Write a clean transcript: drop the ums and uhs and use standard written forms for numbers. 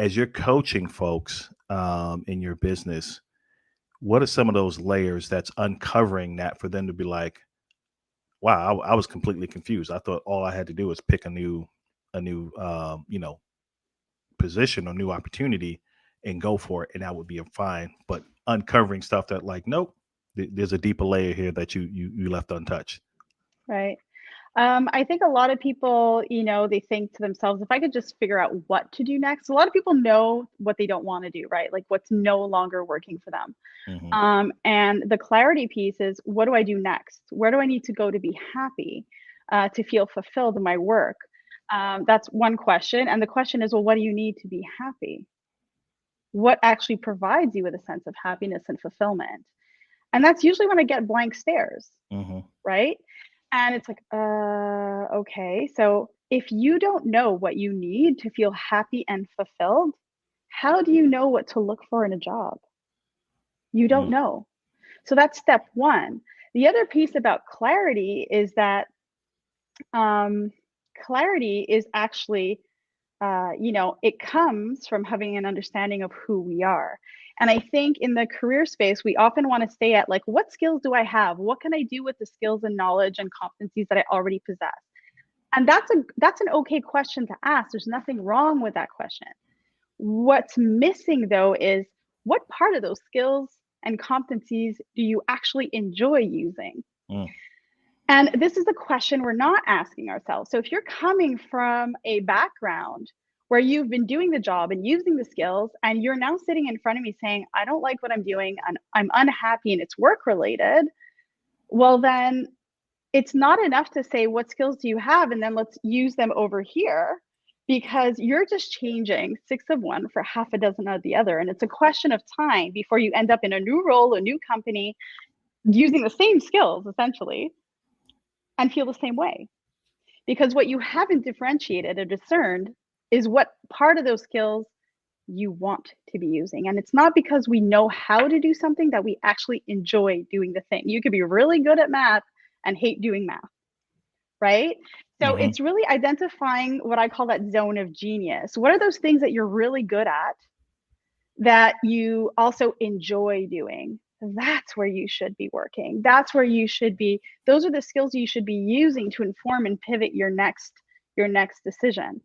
as you're coaching folks in your business, what are some of those layers that's uncovering that for them to be like, wow, I was completely confused. I thought all I had to do was pick a new position or new opportunity and go for it, and that would be fine. But uncovering stuff that like, nope, there's a deeper layer here that you left untouched. Right. I think a lot of people, they think to themselves, if I could just figure out what to do next. A lot of people know what they don't want to do, right? Like what's no longer working for them. Hmm. And the clarity piece is, what do I do next? Where do I need to go to be happy, to feel fulfilled in my work? That's one question. And the question is, well, what do you need to be happy? What actually provides you with a sense of happiness and fulfillment? And that's usually when I get blank stares, Hmm. right? And it's like, okay. So if you don't know what you need to feel happy and fulfilled, how do you know what to look for in a job? You don't Mm. know. So that's step one. The other piece about clarity is that um, clarity is actually, it comes from having an understanding of who we are. And I think in the career space, we often want to stay at like, what skills do I have? What can I do with the skills and knowledge and competencies that I already possess? And that's an okay question to ask. There's nothing wrong with that question. What's missing though is, what part of those skills and competencies do you actually enjoy using? Mm. And this is the question we're not asking ourselves. So if you're coming from a background where you've been doing the job and using the skills, and you're now sitting in front of me saying, I don't like what I'm doing and I'm unhappy and it's work related, well, then it's not enough to say, what skills do you have? And then let's use them over here, because you're just changing six of one for half a dozen of the other. And it's a question of time before you end up in a new role, a new company, using the same skills essentially, and feel the same way. Because what you haven't differentiated or discerned is what part of those skills you want to be using. And it's not because we know how to do something that we actually enjoy doing the thing. You could be really good at math and hate doing math, right? So Hmm. it's really identifying what I call that zone of genius. What are those things that you're really good at that you also enjoy doing? That's where you should be working. That's where you should be. Those are the skills you should be using to inform and pivot your next decision.